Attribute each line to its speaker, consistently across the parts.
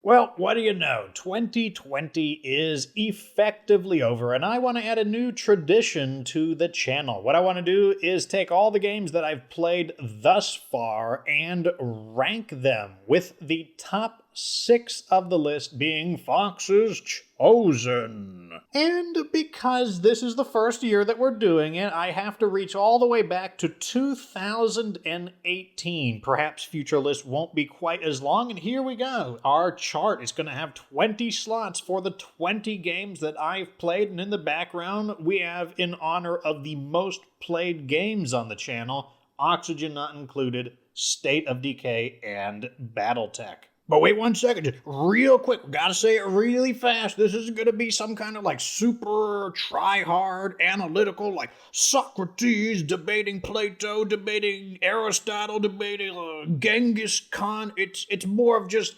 Speaker 1: Well, what do you know? 2020 is effectively over, and I want to add a new tradition to the channel. What I want to do is take all the games that I've played thus far and rank them, with the top 6 of the list being Fox's Chosen. And because this is the first year that we're doing it, I have to reach all the way back to 2018. Perhaps future lists won't be quite as long, and here we go. Our chart is going to have 20 slots for the 20 games that I've played, and in the background we have, in honor of the most played games on the channel, Oxygen Not Included, State of Decay, and Battletech. But wait one second, just real quick, gotta say it really fast. This isn't gonna be some kind of like super try-hard analytical, like Socrates debating Plato, debating Aristotle, debating Genghis Khan. It's more of just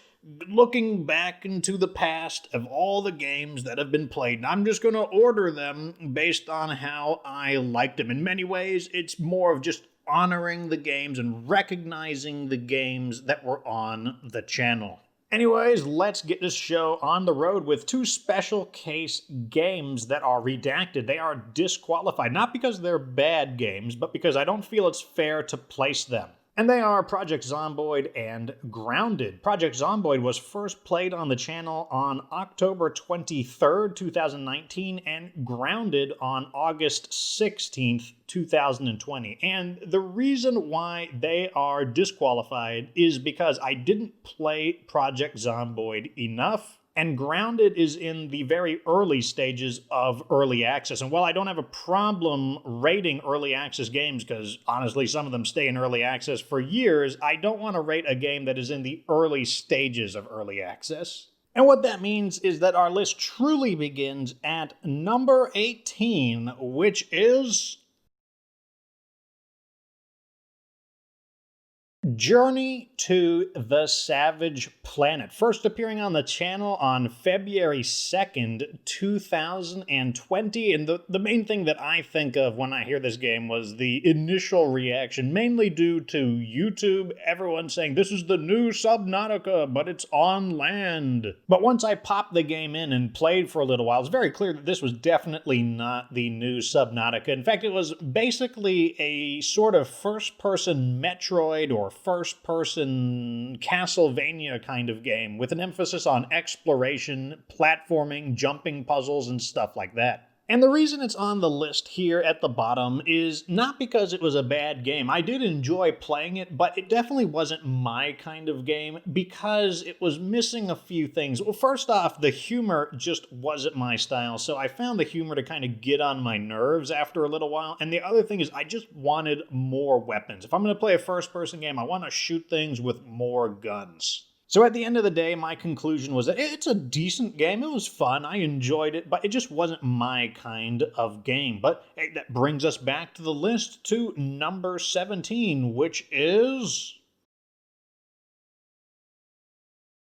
Speaker 1: looking back into the past of all the games that have been played. And I'm just gonna order them based on how I liked them. In many ways, it's more of just honoring the games and recognizing the games that were on the channel. Anyways, let's get this show on the road with 2 special case games that are redacted. They are disqualified, not because they're bad games, but because I don't feel it's fair to place them. And they are Project Zomboid and Grounded. Project Zomboid was first played on the channel on October 23rd, 2019, and Grounded on August 16th, 2020. And the reason why they are disqualified is because I didn't play Project Zomboid enough, and Grounded is in the very early stages of early access. And while I don't have a problem rating early access games, because honestly some of them stay in early access for years, I don't want to rate a game that is in the early stages of early access. And what that means is that our list truly begins at number 18, which is Journey to the Savage Planet, first appearing on the channel on February 2nd, 2020. And the main thing that I think of when I hear this game was the initial reaction, mainly due to YouTube, everyone saying, this is the new Subnautica, but it's on land. But once I popped the game in and played for a little while, it's very clear that this was definitely not the new Subnautica. In fact, it was basically a sort of first-person Metroid or first-person Castlevania kind of game with an emphasis on exploration, platforming, jumping puzzles, and stuff like that. And the reason it's on the list here at the bottom is not because it was a bad game. I did enjoy playing it, but it definitely wasn't my kind of game because it was missing a few things. Well, first off, the humor just wasn't my style, so I found the humor to kind of get on my nerves after a little while. And the other thing is I just wanted more weapons. If I'm going to play a first-person game, I want to shoot things with more guns. So at the end of the day, my conclusion was that it's a decent game. It was fun. I enjoyed it, but it just wasn't my kind of game. But hey, that brings us back to the list to number 17, which is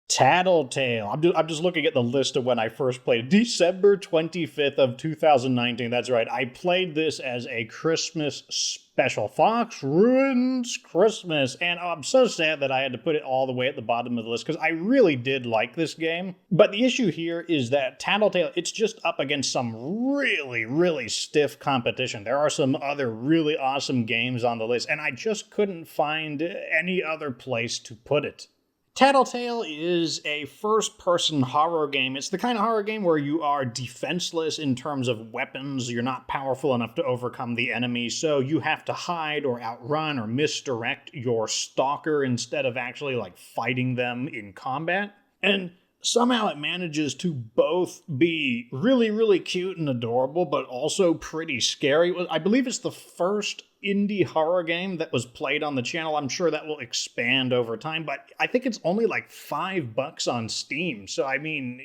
Speaker 1: Tattletail. I'm just looking at the list of when I first played it. December 25th of 2019. That's right. I played this as a Christmas special. Fox ruins Christmas. And I'm so sad that I had to put it all the way at the bottom of the list because I really did like this game. But the issue here is that Tattletail, it's just up against some really stiff competition. There are some other really awesome games on the list, and I just couldn't find any other place to put it. Tattletail is a first-person horror game. It's the kind of horror game where you are defenseless in terms of weapons. You're not powerful enough to overcome the enemy, so you have to hide or outrun or misdirect your stalker instead of actually like fighting them in combat. And somehow it manages to both be really cute and adorable, but also pretty scary. I believe it's the first indie horror game that was played on the channel. I'm sure that will expand over time, but I think it's only like $5 on Steam. So, I mean,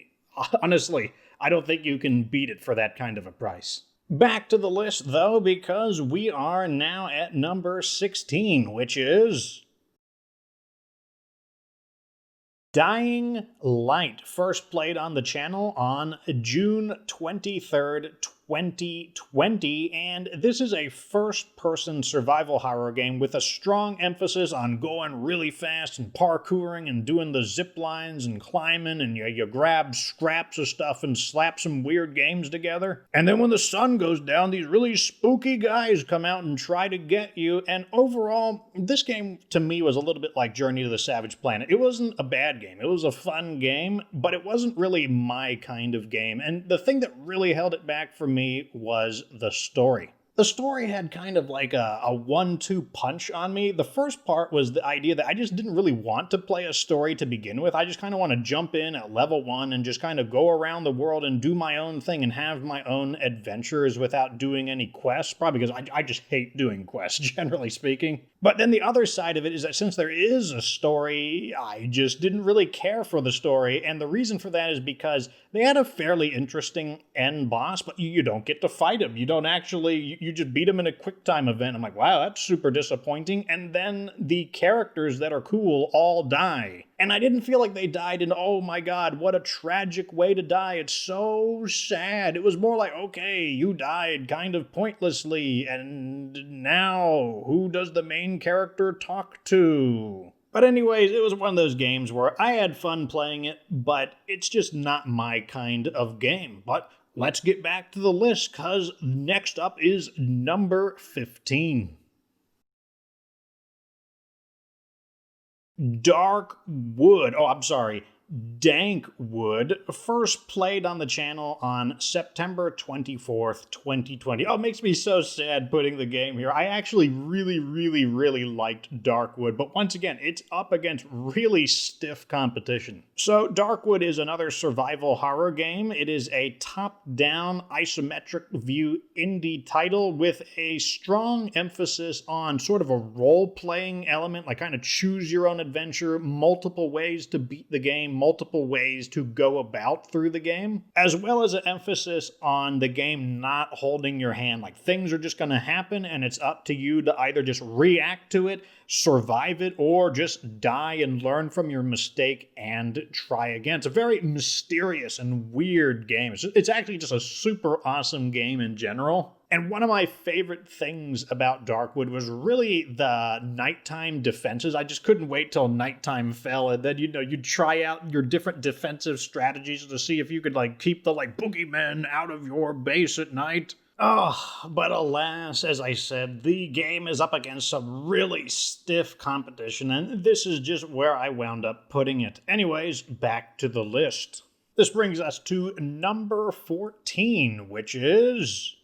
Speaker 1: honestly, I don't think you can beat it for that kind of a price. Back to the list, though, because we are now at number 16, which is Dying Light, first played on the channel on June 23rd, 2020, and this is a first-person survival horror game with a strong emphasis on going really fast and parkouring and doing the zip lines and climbing, and you grab scraps of stuff and slap some weird games together. And then when the sun goes down, these really spooky guys come out and try to get you, and overall, this game to me was a little bit like Journey to the Savage Planet. It wasn't a bad game, it was a fun game, but it wasn't really my kind of game, and the thing that really held it back for me was the story. The story had kind of like a 1-2 punch on me. The first part was the idea that I just didn't really want to play a story to begin with. I just kind of want to jump in at level 1 and just kind of go around the world and do my own thing and have my own adventures without doing any quests, probably because I just hate doing quests, generally speaking. But then the other side of it is that since there is a story, I just didn't really care for the story, and the reason for that is because they had a fairly interesting end boss, but you don't get to fight him. You don't actually, you just beat him in a quick time event. I'm like, wow, that's super disappointing. And then the characters that are cool all die. And I didn't feel like they died in, oh my god, what a tragic way to die. It's so sad. It was more like, okay, you died kind of pointlessly, and now who does the main character talk to? But anyways, it was one of those games where I had fun playing it, but it's just not my kind of game. But let's get back to the list, because next up is number 15. Darkwood. Oh, I'm sorry. Dankwood, first played on the channel on September 24th, 2020. Oh, it makes me so sad putting the game here. I actually really liked Darkwood, but once again, it's up against really stiff competition. So Darkwood is another survival horror game. It is a top-down isometric view indie title with a strong emphasis on sort of a role-playing element, like kind of choose your own adventure, multiple ways to beat the game, multiple ways to go about through the game, as well as an emphasis on the game not holding your hand. Like, things are just going to happen, and it's up to you to either just react to it, survive it, or just die and learn from your mistake and try again. It's a very mysterious and weird game. It's actually just a super awesome game in general. And one of my favorite things about Darkwood was really the nighttime defenses. I just couldn't wait till nighttime fell, and then, you'd try out your different defensive strategies to see if you could, keep the, boogeymen out of your base at night. Oh, but alas, as I said, the game is up against some really stiff competition, and this is just where I wound up putting it. Anyways, back to the list. This brings us to number 14, which is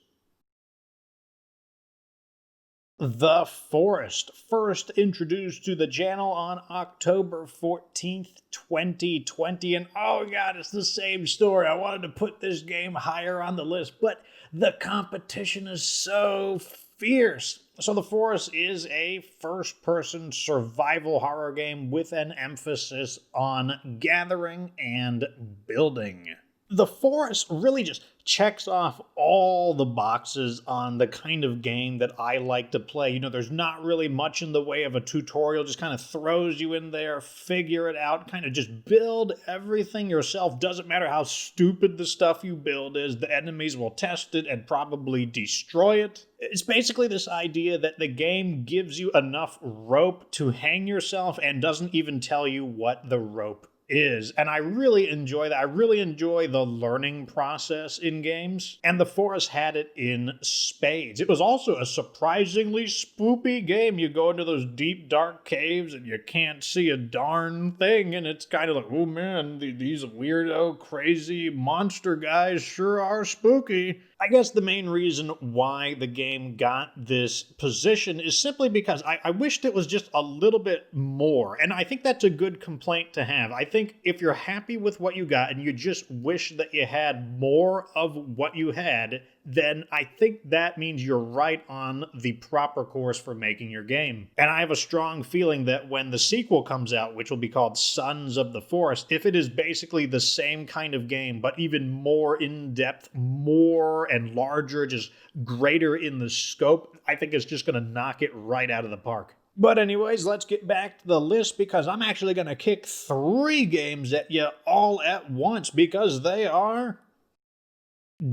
Speaker 1: The Forest, first introduced to the channel on October 14th, 2020, and oh god, it's the same story. I wanted to put this game higher on the list, but the competition is so fierce. So The Forest is a first-person survival horror game with an emphasis on gathering and building. The Forest really just checks off all the boxes on the kind of game that I like to play. There's not really much in the way of a tutorial, just kind of throws you in there, figure it out, kind of just build everything yourself. Doesn't matter how stupid the stuff you build is, the enemies will test it and probably destroy it. It's basically this idea that the game gives you enough rope to hang yourself and doesn't even tell you what the rope is. And I really enjoy that. I really enjoy the learning process in games. And The Forest had it in spades. It was also a surprisingly spoopy game. You go into those deep, dark caves and you can't see a darn thing. And it's kind of like, oh man, these weirdo, crazy monster guys sure are spooky. I guess the main reason why the game got this position is simply because I wished it was just a little bit more. And I think that's a good complaint to have. I think if you're happy with what you got and you just wish that you had more of what you had, then I think that means you're right on the proper course for making your game. And I have a strong feeling that when the sequel comes out, which will be called Sons of the Forest, if it is basically the same kind of game, but even more in-depth, more and larger, just greater in the scope, I think it's just going to knock it right out of the park. But anyways, let's get back to the list, because I'm actually going to kick 3 games at you all at once, because they are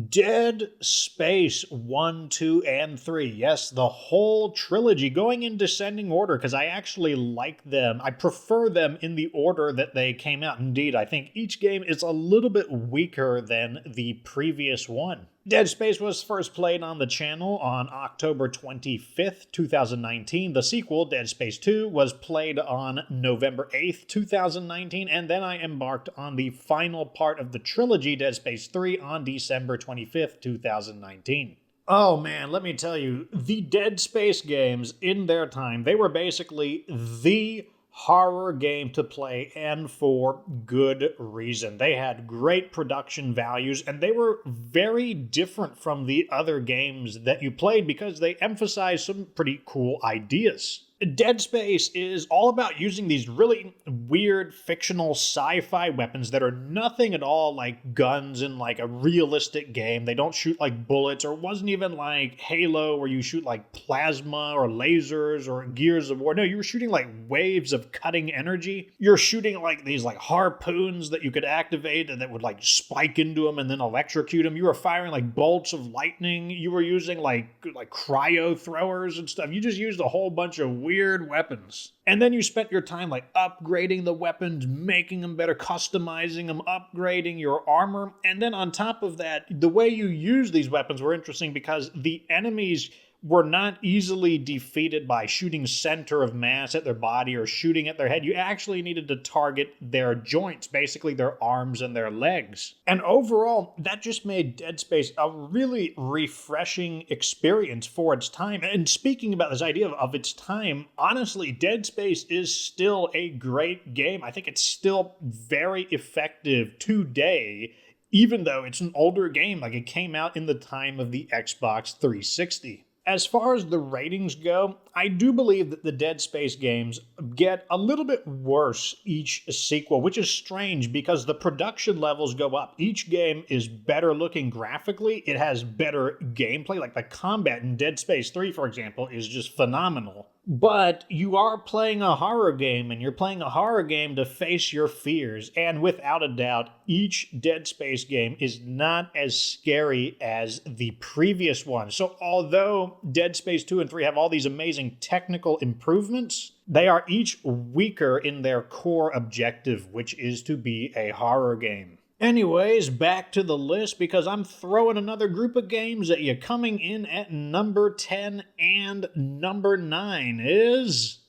Speaker 1: Dead Space 1, 2, and 3. Yes, the whole trilogy going in descending order because I actually like them. I prefer them in the order that they came out. Indeed, I think each game is a little bit weaker than the previous one. Dead Space was first played on the channel on October 25th, 2019. The sequel, Dead Space 2, was played on November 8th, 2019, and then I embarked on the final part of the trilogy, Dead Space 3, on December 25th, 2019. Oh man, let me tell you, the Dead Space games in their time, they were basically the horror game to play, and for good reason. They had great production values, and they were very different from the other games that you played because they emphasized some pretty cool ideas. Dead Space is all about using these really weird fictional sci-fi weapons that are nothing at all like guns in like a realistic game. They don't shoot like bullets, or it wasn't even like Halo where you shoot like plasma or lasers or Gears of War. No, you were shooting like waves of cutting energy. You're shooting like these like harpoons that you could activate and that would like spike into them and then electrocute them. You were firing like bolts of lightning. You were using like cryo throwers and stuff. You just used a whole bunch of weird weapons. And then you spent your time like upgrading the weapons, making them better, customizing them, upgrading your armor. And then on top of that, the way you use these weapons were interesting because the enemies were not easily defeated by shooting center of mass at their body or shooting at their head. You actually needed to target their joints, basically their arms and their legs. And overall, that just made Dead Space a really refreshing experience for its time. And speaking about this idea of its time, honestly, Dead Space is still a great game. I think it's still very effective today, even though it's an older game. Like, it came out in the time of the Xbox 360. As far as the ratings go, I do believe that the Dead Space games get a little bit worse each sequel, which is strange because the production levels go up. Each game is better looking graphically. It has better gameplay. Like the combat in Dead Space 3, for example, is just phenomenal. But you are playing a horror game, and you're playing a horror game to face your fears. And without a doubt, each Dead Space game is not as scary as the previous one. So although Dead Space 2 and 3 have all these amazing technical improvements, they are each weaker in their core objective, which is to be a horror game. Anyways, back to the list because I'm throwing another group of games at you. Coming in at number 10 and number 9 is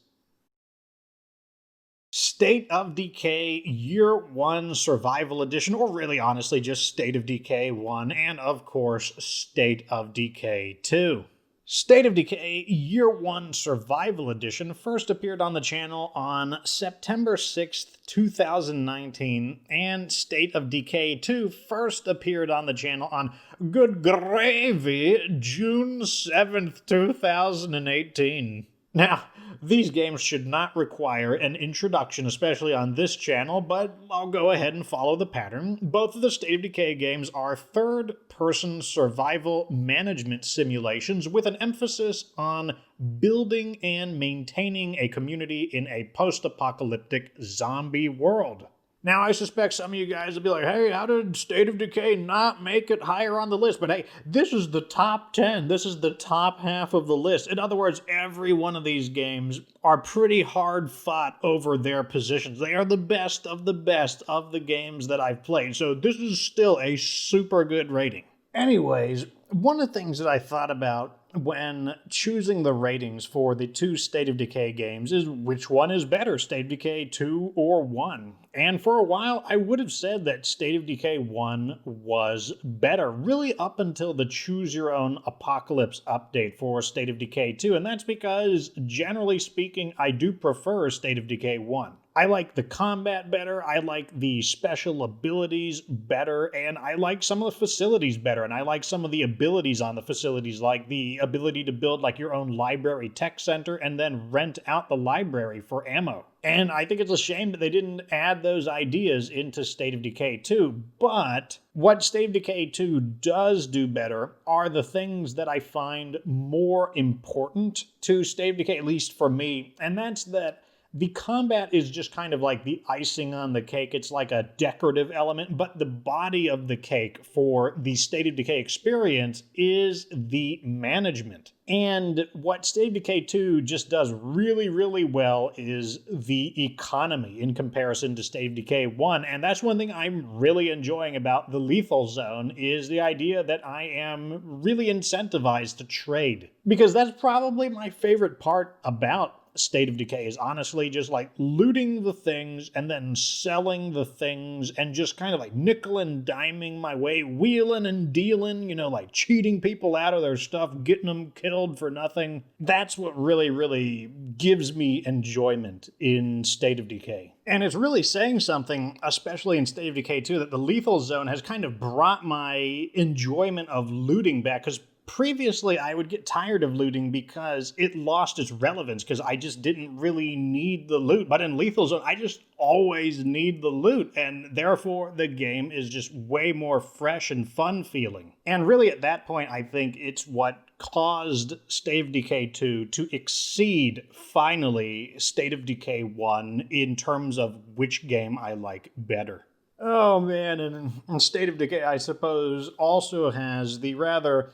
Speaker 1: State of Decay Year 1 Survival Edition, or really honestly just State of Decay 1, and of course State of Decay 2. State of Decay Year 1 Survival Edition first appeared on the channel on September 6th, 2019, and State of Decay 2 first appeared on the channel on good gravy, June 7th, 2018. Now, these games should not require an introduction, especially on this channel, but I'll go ahead and follow the pattern. Both of the State of Decay games are third-person survival management simulations with an emphasis on building and maintaining a community in a post-apocalyptic zombie world. Now, I suspect some of you guys will be like, hey, how did State of Decay not make it higher on the list? But hey, this is the top 10. This is the top half of the list. In other words, every one of these games are pretty hard fought over their positions. They are the best of the games that I've played. So this is still a super good rating. Anyways, one of the things that I thought about when choosing the ratings for the two State of Decay games is which one is better, State of Decay 2 or 1. And for a while, I would have said that State of Decay 1 was better, really up until the Choose Your Own Apocalypse update for State of Decay 2. And that's because, generally speaking, I do prefer State of Decay 1. I like the combat better, I like the special abilities better, and I like some of the facilities better, and I like some of the abilities on the facilities, like the ability to build like your own library tech center and then rent out the library for ammo. And I think it's a shame that they didn't add those ideas into State of Decay 2, but what State of Decay 2 does do better are the things that I find more important to State of Decay, at least for me, and that's that The combat is just kind of like the icing on the cake. It's like a decorative element, but the body of the cake for the State of Decay experience is the management. And what State of Decay 2 just does really, really well is the economy in comparison to State of Decay 1. And that's one thing I'm really enjoying about the lethal zone is the idea that I am really incentivized to trade. Because that's probably my favorite part about State of Decay is honestly just like looting the things and then selling the things and just kind of like nickel and diming my way, wheeling and dealing, like cheating people out of their stuff, getting them killed for nothing. That's what really, really gives me enjoyment in State of Decay. And it's really saying something, especially in State of Decay 2, that the lethal zone has kind of brought my enjoyment of looting back, because previously, I would get tired of looting because it lost its relevance because I just didn't really need the loot. But in Lethal Zone, I just always need the loot, and therefore the game is just way more fresh and fun feeling. And really at that point, I think it's what caused State of Decay 2 to exceed, finally, State of Decay 1 in terms of which game I like better. Oh man, and State of Decay, I suppose, also has the rather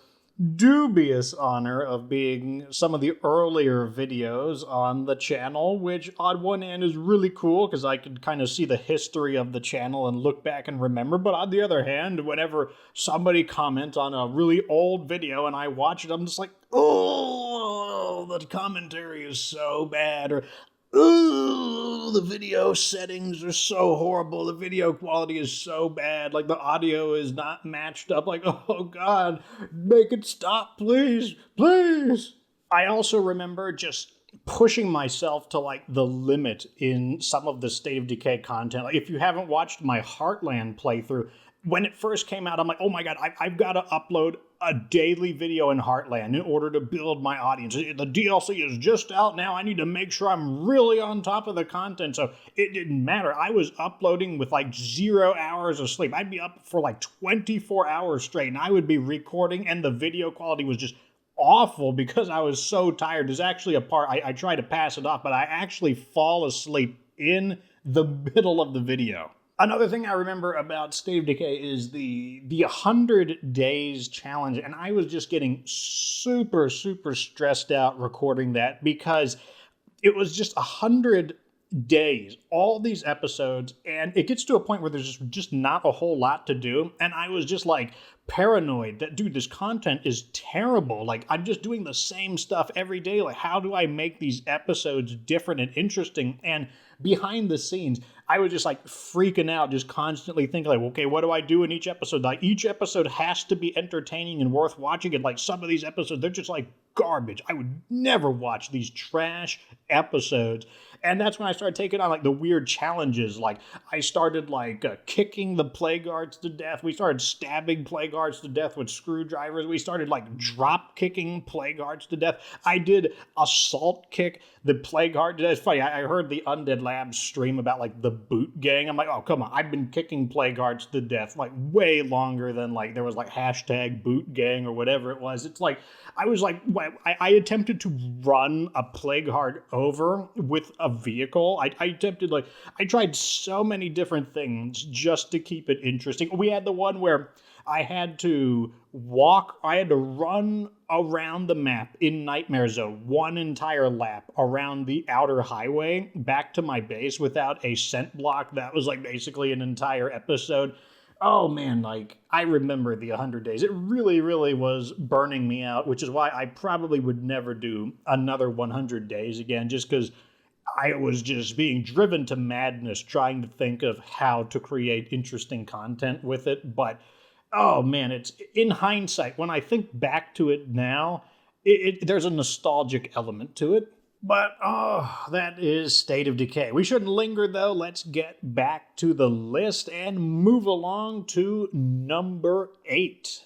Speaker 1: dubious honor of being some of the earlier videos on the channel, which on one hand is really cool because I could kind of see the history of the channel and look back and remember, but on the other hand, whenever somebody comments on a really old video and I watch it, I'm just like, oh, the commentary is so bad, or ooh, the video settings are so horrible. The video quality is so bad. Like, the audio is not matched up. Like, oh God, make it stop, please, please. I also remember just pushing myself to like the limit in some of the State of Decay content. Like, if you haven't watched my Heartland playthrough, when it first came out, I'm like, oh my God, I've got to upload a daily video in Heartland in order to build my audience. The DLC is just out now. I need to make sure I'm really on top of the content. So it didn't matter. I was uploading with like 0 hours of sleep. I'd be up for like 24 hours straight, and I would be recording, and the video quality was just awful because I was so tired. There's actually a part, I try to pass it off, but I actually fall asleep in the middle of the video. Another thing I remember about State of Decay is the 100 days challenge, and I was just getting super, super stressed out recording that because it was just 100 days, all these episodes, and it gets to a point where there's just not a whole lot to do, and I was just like paranoid that, dude, this content is terrible. Like, I'm just doing the same stuff every day. Like, how do I make these episodes different and interesting? And behind the scenes, I was just like freaking out, just constantly thinking like, okay, what do I do in each episode? Like, each episode has to be entertaining and worth watching. And like, some of these episodes, they're just like garbage. I would never watch these trash episodes. And that's when I started taking on like the weird challenges. Like, I started like kicking the play guards to death. We started stabbing play guards to death with screwdrivers. We started like drop kicking play guards to death. I did assault kick the play guard. It's funny. I heard the Undead Labs stream about like the boot gang. I'm like, oh, come on. I've been kicking play guards to death like way longer than like there was like hashtag boot gang or whatever it was. It's like, I was like, I attempted to run a plague guard over with a vehicle. I tried so many different things just to keep it interesting. We had the one where I had to run around the map in Nightmare Zone, one entire lap around the outer highway back to my base without a scent block. That was like basically an entire episode. Oh man, like, I remember the 100 days. It really, really was burning me out, which is why I probably would never do another 100 days again, just because I was just being driven to madness trying to think of how to create interesting content with it. But, oh man, it's in hindsight, when I think back to it now, there's a nostalgic element to it. But, oh, that is State of Decay. We shouldn't linger, though. Let's get back to the list and move along to number 8.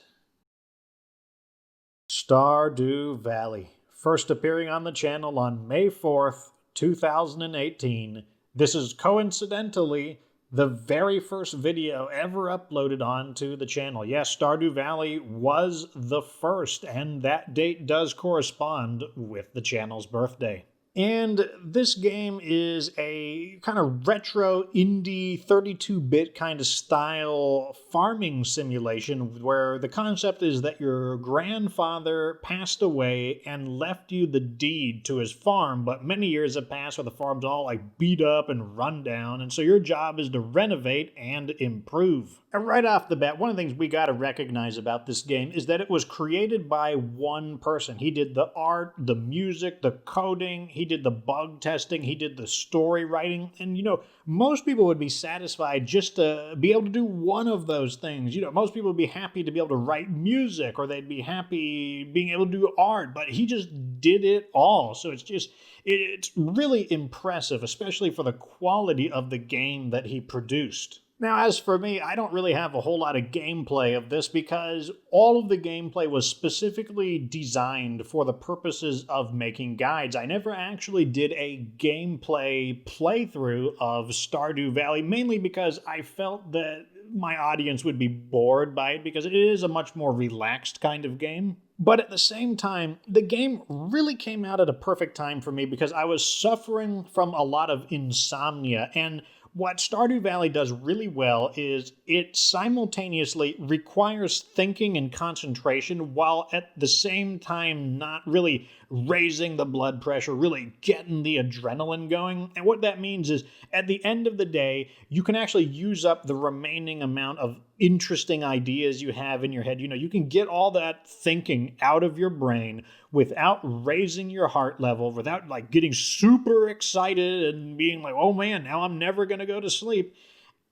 Speaker 1: Stardew Valley. First appearing on the channel on May 4th, 2018. This is coincidentally the very first video ever uploaded onto the channel. Yes, Stardew Valley was the first, and that date does correspond with the channel's birthday. And this game is a kind of retro indie 32-bit kind of style farming simulation where the concept is that your grandfather passed away and left you the deed to his farm, but many years have passed where the farm's all like beat up and run down, and so your job is to renovate and improve. And right off the bat, one of the things we got to recognize about this game is that it was created by one person. He did the art, the music, the coding, he did the bug testing, he did the story writing, and most people would be satisfied just to be able to do one of those things. Most people would be happy to be able to write music, or they'd be happy being able to do art, but he just did it all. So it's really impressive, especially for the quality of the game that he produced. Now, as for me, I don't really have a whole lot of gameplay of this because all of the gameplay was specifically designed for the purposes of making guides. I never actually did a gameplay playthrough of Stardew Valley, mainly because I felt that my audience would be bored by it because it is a much more relaxed kind of game. But at the same time, the game really came out at a perfect time for me because I was suffering from a lot of insomnia, and what Stardew Valley does really well is it simultaneously requires thinking and concentration while at the same time not really raising the blood pressure, really getting the adrenaline going. And what that means is at the end of the day, you can actually use up the remaining amount of interesting ideas you have in your head. You can get all that thinking out of your brain without raising your heart level, without like getting super excited and being like, oh man, now I'm never going to go to sleep.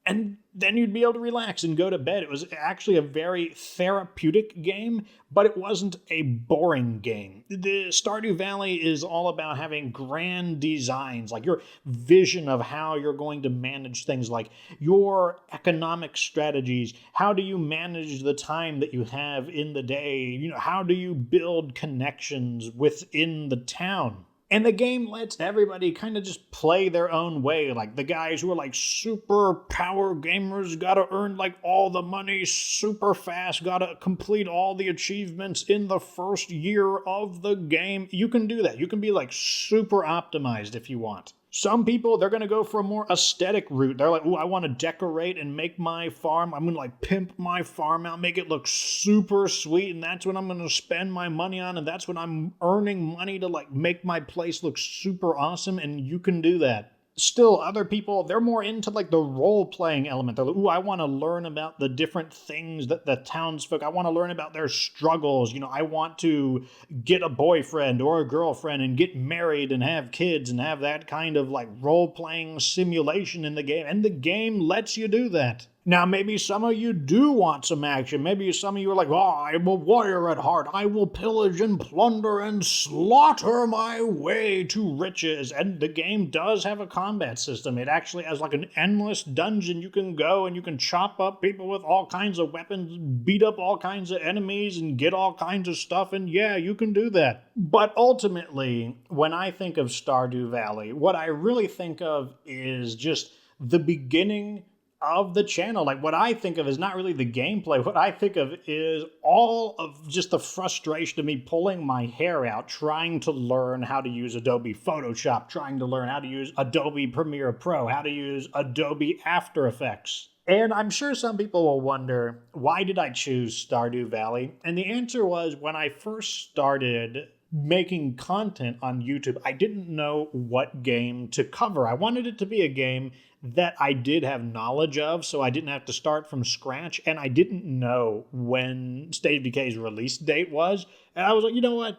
Speaker 1: And then you'd be able to relax and go to bed. It was actually a very therapeutic game, but it wasn't a boring game. The Stardew Valley is all about having grand designs, like your vision of how you're going to manage things, like your economic strategies. How do you manage the time that you have in the day? How do you build connections within the town? And the game lets everybody kind of just play their own way. Like the guys who are like super power gamers gotta earn like all the money super fast, gotta complete all the achievements in the first year of the game. You can do that. You can be like super optimized if you want. Some people, they're going to go for a more aesthetic route. They're like, ooh, I want to decorate and make my farm. I'm going to like pimp my farm out, make it look super sweet. And that's what I'm going to spend my money on. And that's when I'm earning money to like make my place look super awesome. And you can do that. Still, other people, they're more into like the role-playing element. They're like, ooh, I want to learn about the different things that the townsfolk, I want to learn about their struggles. I want to get a boyfriend or a girlfriend and get married and have kids and have that kind of like role-playing simulation in the game. And the game lets you do that. Now, maybe some of you do want some action. Maybe some of you are like, oh, I'm a warrior at heart. I will pillage and plunder and slaughter my way to riches. And the game does have a combat system. It actually has like an endless dungeon you can go and you can chop up people with all kinds of weapons, beat up all kinds of enemies, and get all kinds of stuff. And yeah, you can do that. But ultimately, when I think of Stardew Valley, what I really think of is just the beginning of the channel. Like what I think of is not really the gameplay. What I think of is all of just the frustration of me pulling my hair out, trying to learn how to use Adobe Photoshop, trying to learn how to use Adobe Premiere Pro, how to use Adobe After Effects. And I'm sure some people will wonder, why did I choose Stardew Valley? And the answer was, when I first started making content on YouTube, I didn't know what game to cover. I wanted it to be a game that I did have knowledge of, so I didn't have to start from scratch, and I didn't know when State of Decay's release date was. And I was like, you know what?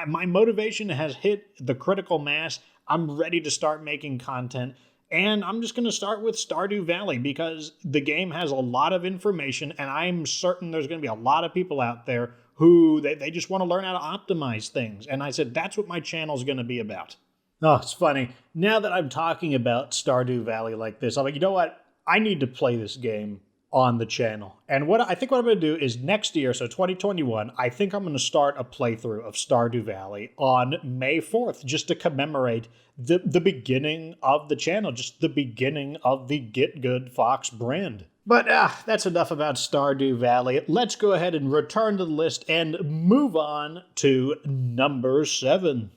Speaker 1: My motivation has hit the critical mass. I'm ready to start making content. And I'm just going to start with Stardew Valley because the game has a lot of information, and I'm certain there's going to be a lot of people out there who they just want to learn how to optimize things. And I said, that's what my channel is going to be about. Oh, it's funny. Now that I'm talking about Stardew Valley like this, I'm like, you know what? I need to play this game on the channel. And what I'm going to do is next year, so 2021, I think I'm going to start a playthrough of Stardew Valley on May 4th, just to commemorate the beginning of the channel, just the beginning of the Get Good Fox brand. But that's enough about Stardew Valley. Let's go ahead and return to the list and move on to number 7.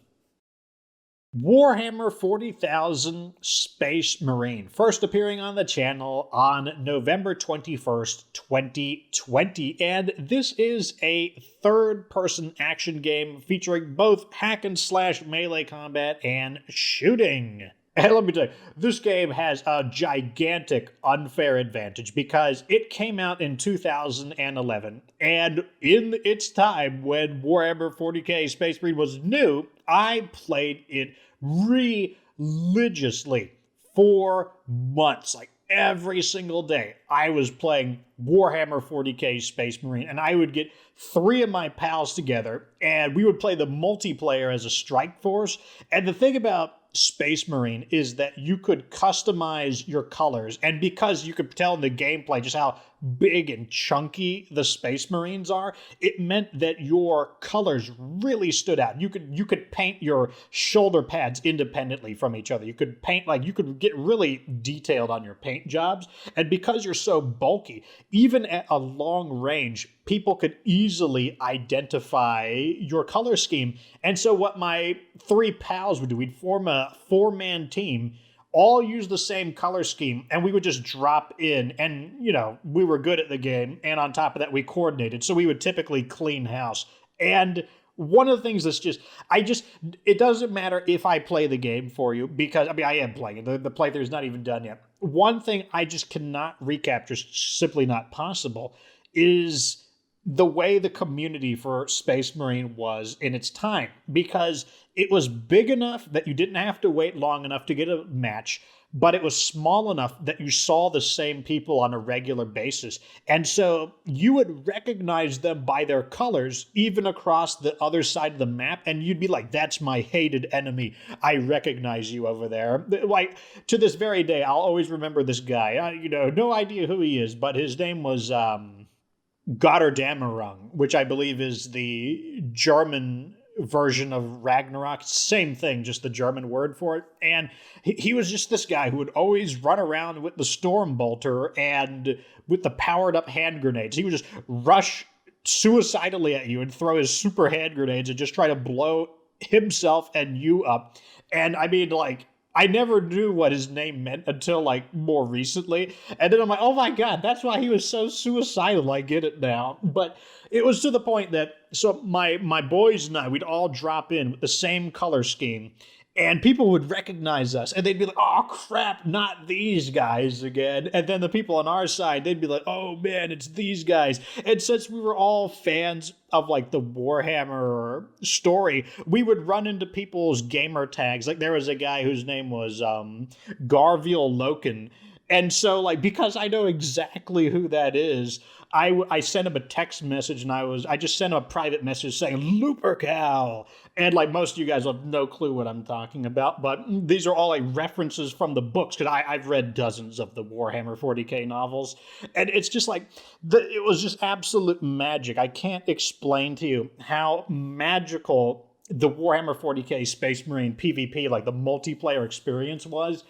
Speaker 1: Warhammer 40,000 Space Marine, first appearing on the channel on November 21st, 2020. And this is a third-person action game featuring both hack-and-slash melee combat and shooting. And let me tell you, this game has a gigantic unfair advantage because it came out in 2011, and in its time when Warhammer 40k Space Marine was new, I played it religiously for months, like every single day. I was playing Warhammer 40k Space Marine, and I would get 3 of my pals together, and we would play the multiplayer as a strike force. And the thing about Space Marine is that you could customize your colors, and because you could tell in the gameplay just how big and chunky the Space Marines are, it meant that your colors really stood out. You could paint your shoulder pads independently from each other. You could paint, like, you could get really detailed on your paint jobs, and because you're so bulky, even at a long range, people could easily identify your color scheme. And so what my 3 pals would do, we'd form a 4-man team, all use the same color scheme, and we would just drop in, and, you know, we were good at the game, and on top of that, we coordinated, so we would typically clean house. And one of the things that's it doesn't matter if I play the game for you, because, I mean, I am playing it. The playthrough is not even done yet. One thing I just cannot recapture, simply not possible, is the way the community for Space Marine was in its time, because it was big enough that you didn't have to wait long enough to get a match, but it was small enough that you saw the same people on a regular basis. And so you would recognize them by their colors, even across the other side of the map, and you'd be like, that's my hated enemy. I recognize you over there. Like, to this very day, I'll always remember this guy. No idea who he is, but his name was Gotterdammerung, which I believe is the German version of Ragnarok. Same thing, just the German word for it. And he was just this guy who would always run around with the storm bolter and with the powered up hand grenades. He would just rush suicidally at you and throw his super hand grenades and just try to blow himself and you up. And I mean, like, I never knew what his name meant until, like, more recently. And then I'm like, oh my God, that's why he was so suicidal. I get it now. But it was to the point that, so my boys and I, we'd all drop in with the same color scheme, and people would recognize us, and they'd be like, oh crap, not these guys again. And then the people on our side, they'd be like, oh man, it's these guys. And since we were all fans of, like, the Warhammer story, we would run into people's gamer tags. Like, there was a guy whose name was Garviel Loken. And so, like, because I know exactly who that is, I sent him a text message, and I just sent him a private message saying, Lupercal. And, like, most of you guys have no clue what I'm talking about, but these are all, like, references from the books, because I've read dozens of the Warhammer 40k novels, and it's just like, it was just absolute magic. I can't explain to you how magical the Warhammer 40k Space Marine PvP, like the multiplayer experience, was,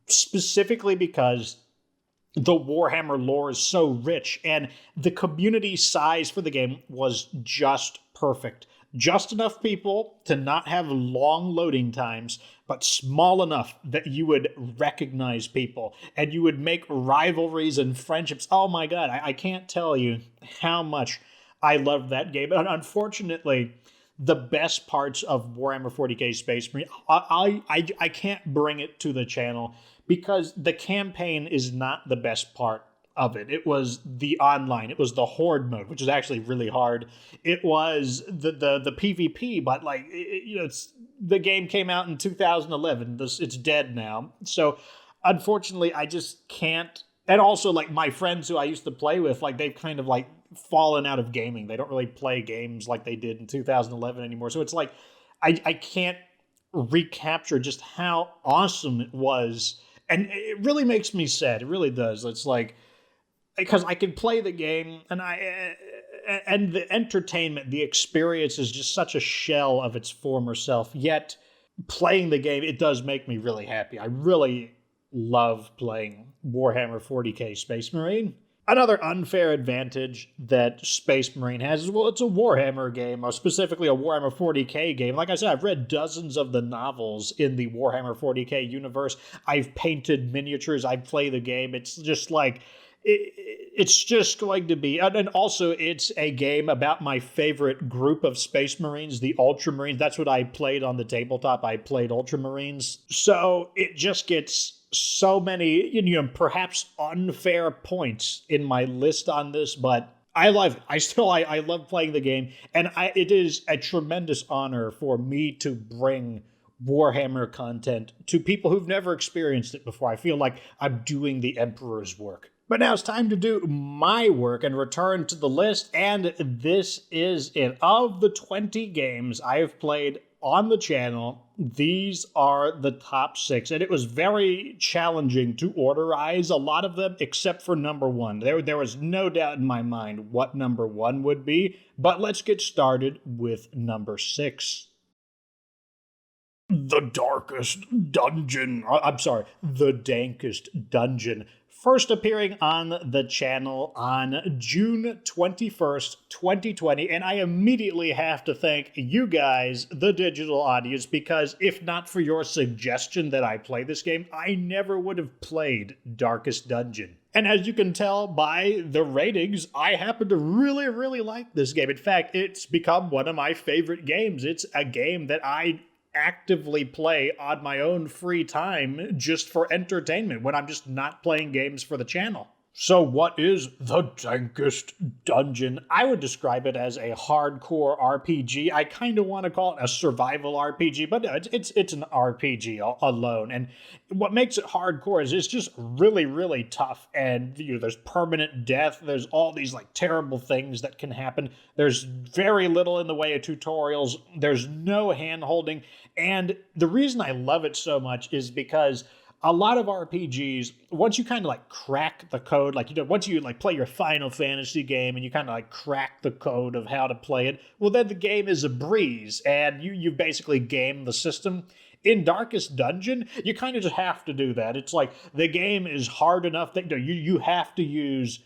Speaker 1: specifically because the Warhammer lore is so rich, and the community size for the game was just perfect. Just enough people to not have long loading times, but small enough that you would recognize people, and you would make rivalries and friendships. Oh my God, I can't tell you how much I loved that game. And unfortunately, the best parts of Warhammer 40k Space Marine, I can't bring it to the channel, because the campaign is not the best part of it. It was the online. It was the horde mode, which is actually really hard. It was the PvP, but, like, the game came out in 2011. It's dead now. So unfortunately, I just can't. And also, like, my friends who I used to play with, like, they've kind of, like, fallen out of gaming. They don't really play games like they did in 2011 anymore. So it's like, I can't recapture just how awesome it was. And it really makes me sad. It really does. It's like, because I can play the game, and the entertainment, the experience is just such a shell of its former self. Yet playing the game, it does make me really happy. I really love playing Warhammer 40k Space Marine. Another unfair advantage that Space Marine has is, well, it's a Warhammer game, or specifically a Warhammer 40k game. Like I said, I've read dozens of the novels in the Warhammer 40k universe. I've painted miniatures. I play the game. It's just like, it's just going to be, and also it's a game about my favorite group of Space Marines, the Ultramarines. That's what I played on the tabletop. I played Ultramarines. So it just gets so many, perhaps unfair points in my list on this, but I love it. I love playing the game, and it is a tremendous honor for me to bring Warhammer content to people who've never experienced it before. I feel like I'm doing the Emperor's work. But now it's time to do my work and return to the list, and this is it. Of the 20 games I have played on the channel, these are the top 6, and it was very challenging to orderize a lot of them except for number 1. There was no doubt in my mind what number 1 would be, but let's get started with number 6. The Darkest Dungeon. The Dankest Dungeon. First appearing on the channel on June 21st, 2020, and I immediately have to thank you guys, the digital audience, because if not for your suggestion that I play this game, I never would have played Darkest Dungeon. And as you can tell by the ratings, I happen to really, really like this game. In fact, it's become one of my favorite games. It's a game that I actively play on my own free time just for entertainment when I'm just not playing games for the channel. So what is the Dankest Dungeon? I would describe it as a hardcore RPG. I kind of want to call it a survival RPG, but no, it's an RPG alone. And what makes it hardcore is it's just really, really tough. And there's permanent death. There's all these like terrible things that can happen. There's very little in the way of tutorials. There's no hand-holding. And the reason I love it so much is because a lot of RPGs, once you kind of like crack the code, once you like play your Final Fantasy game and you kind of like crack the code of how to play it, well, then the game is a breeze and you basically game the system. In Darkest Dungeon, you kind of just have to do that. It's like the game is hard enough that you have to use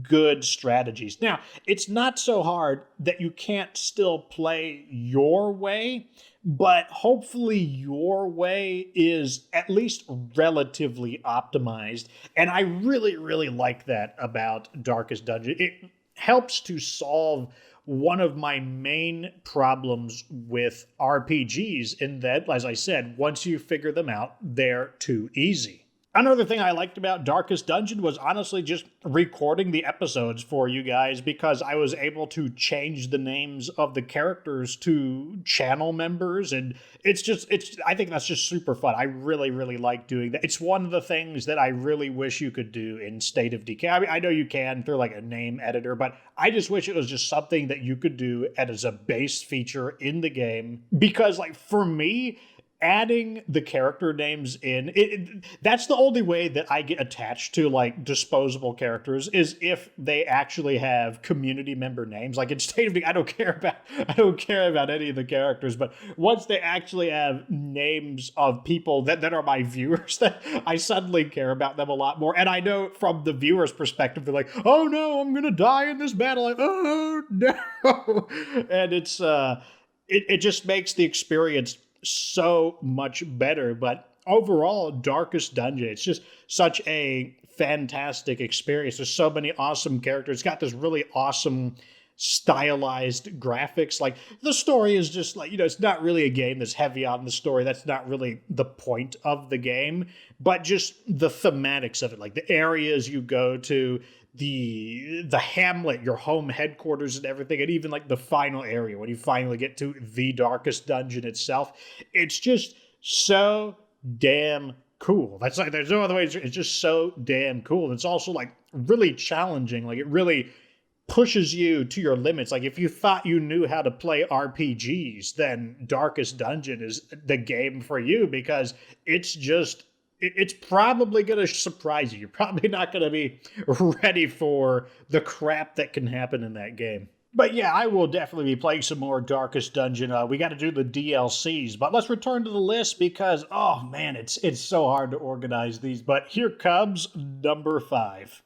Speaker 1: good strategies. Now, it's not so hard that you can't still play your way, but hopefully your way is at least relatively optimized. And I really, really like that about Darkest Dungeon. It helps to solve one of my main problems with RPGs in that, as I said, once you figure them out, they're too easy. Another thing I liked about Darkest Dungeon was honestly just recording the episodes for you guys, because I was able to change the names of the characters to channel members, and I think that's just super fun. I really, really like doing that. It's one of the things that I really wish you could do in State of Decay. I mean, I know you can through like a name editor, but I just wish it was just something that you could do as a base feature in the game, because like for me, adding the character names in, that's the only way that I get attached to like disposable characters, is if they actually have community member names. Like in State of Decay, I don't care about any of the characters, but once they actually have names of people that are my viewers, that I suddenly care about them a lot more. And I know from the viewer's perspective, they're like, oh no, I'm gonna die in this battle. Like, oh no. And it's it just makes the experience so much better. But overall, Darkest Dungeon, it's just such a fantastic experience. There's so many awesome characters. It's got this really awesome stylized graphics. Like the story is just like, it's not really a game that's heavy on the story. That's not really the point of the game, but just the thematics of it, like the areas you go to, the hamlet, your home headquarters and everything, and even like the final area when you finally get to the Darkest Dungeon itself. It's just so damn cool. That's like, there's no other way. It's just so damn cool. It's also like really challenging. Like it really pushes you to your limits. Like if you thought you knew how to play RPGs, then Darkest Dungeon is the game for you, because it's probably going to surprise you. You're probably not going to be ready for the crap that can happen in that game. But yeah, I will definitely be playing some more Darkest Dungeon. We got to do the DLCs, but let's return to the list because, oh man, it's so hard to organize these. But here comes number 5.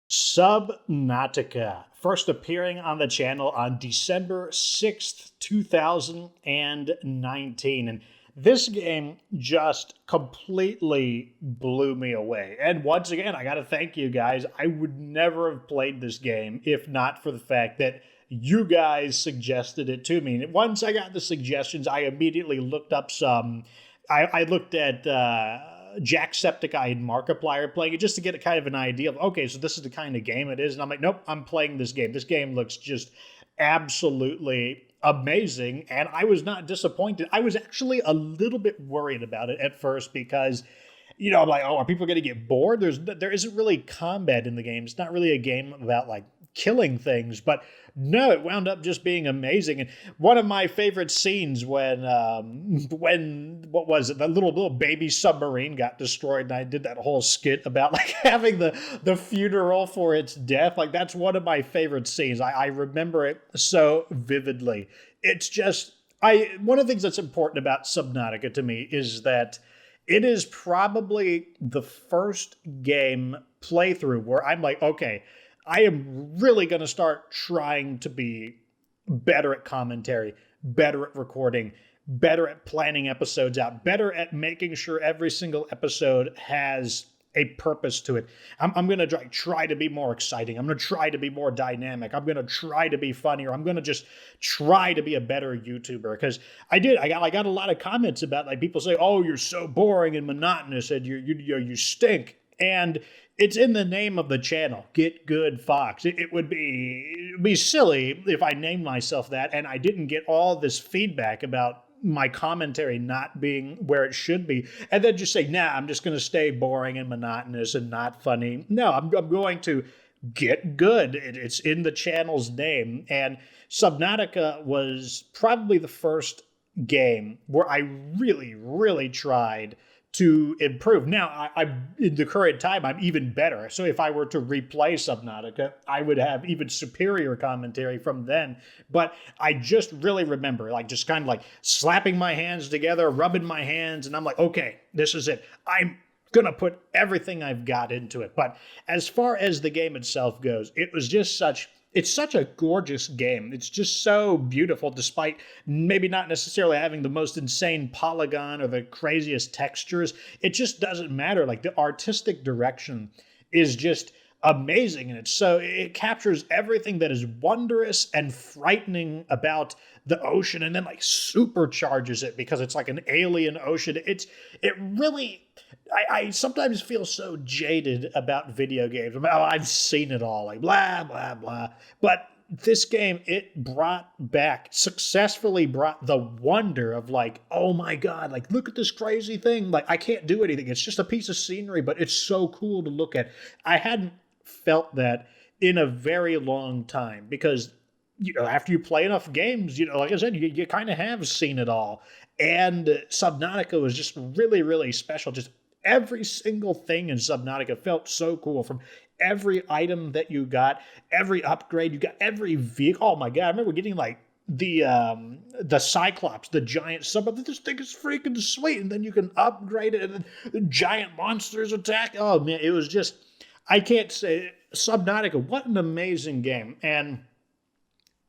Speaker 1: Subnautica, first appearing on the channel on December 6th, 2019. And this game just completely blew me away. And once again, I got to thank you guys. I would never have played this game if not for the fact that you guys suggested it to me. And once I got the suggestions, I immediately looked up some. I looked at Jacksepticeye and Markiplier playing it just to get a kind of an idea of, okay, so this is the kind of game it is. And I'm like, nope, I'm playing this game. This game looks just absolutely amazing. And I was not disappointed. I was actually a little bit worried about it at first because, you know, I'm like, oh, are people going to get bored? There isn't really combat in the game. It's not really a game about like killing things, but no, it wound up just being amazing. And one of my favorite scenes when what was it, the little baby submarine got destroyed, and I did that whole skit about like having the funeral for its death. Like that's one of my favorite scenes. I remember it so vividly. It's just one of the things that's important about Subnautica to me is that it is probably the first game playthrough where I'm like, okay, I am really going to start trying to be better at commentary, better at recording, better at planning episodes out, better at making sure every single episode has a purpose to it. I'm going to try to be more exciting. I'm going to try to be more dynamic. I'm going to try to be funnier. I'm going to just try to be a better YouTuber because I got a lot of comments about like people say, "Oh, you're so boring and monotonous, and you stink." And it's in the name of the channel, Get Good Fox. It would be silly if I named myself that and I didn't get all this feedback about my commentary not being where it should be, and then just say, nah, I'm just going to stay boring and monotonous and not funny. No, I'm going to get good. It's in the channel's name. And Subnautica was probably the first game where I really, really tried to improve. Now, I'm in the current time, I'm even better. So if I were to replay Subnautica, I would have even superior commentary from then. But I just really remember, like, just kind of like slapping my hands together, rubbing my hands, and I'm like, okay, this is it. I'm gonna put everything I've got into it. But as far as the game itself goes, it was just it's such a gorgeous game. It's just so beautiful, despite maybe not necessarily having the most insane polygon or the craziest textures. It just doesn't matter. Like the artistic direction is just amazing. And it captures everything that is wondrous and frightening about the ocean and then like supercharges it because it's like an alien ocean. I sometimes feel so jaded about video games. Oh, I've seen it all, like blah, blah, blah. But this game, it successfully brought the wonder of like, oh my God, like look at this crazy thing. Like I can't do anything. It's just a piece of scenery, but it's so cool to look at. I hadn't felt that in a very long time because, you know, after you play enough games, you know, like I said, you kind of have seen it all. And Subnautica was just really, really special. Just every single thing in Subnautica felt so cool, from every item that you got, every upgrade you got, every vehicle. Oh my God, I remember getting like the Cyclops, the giant sub. This thing is freaking sweet, and then you can upgrade it, and then the giant monsters attack. Oh man, it was just, I can't say, Subnautica, what an amazing game. And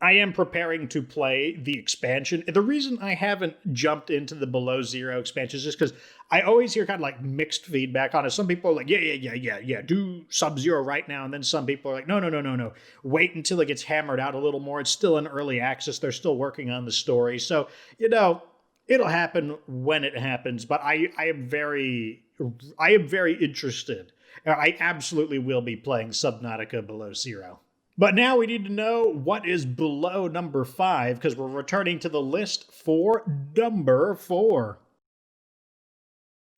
Speaker 1: I am preparing to play the expansion. The reason I haven't jumped into the Below Zero expansion is just because I always hear kind of like mixed feedback on it. Some people are like, yeah, do Sub-Zero right now. And then some people are like, no. Wait until it gets hammered out a little more. It's still in early access. They're still working on the story. So, you know, it'll happen when it happens. But I am very interested. I absolutely will be playing Subnautica Below Zero. But now we need to know what is below number 5, because we're returning to the list for number 4.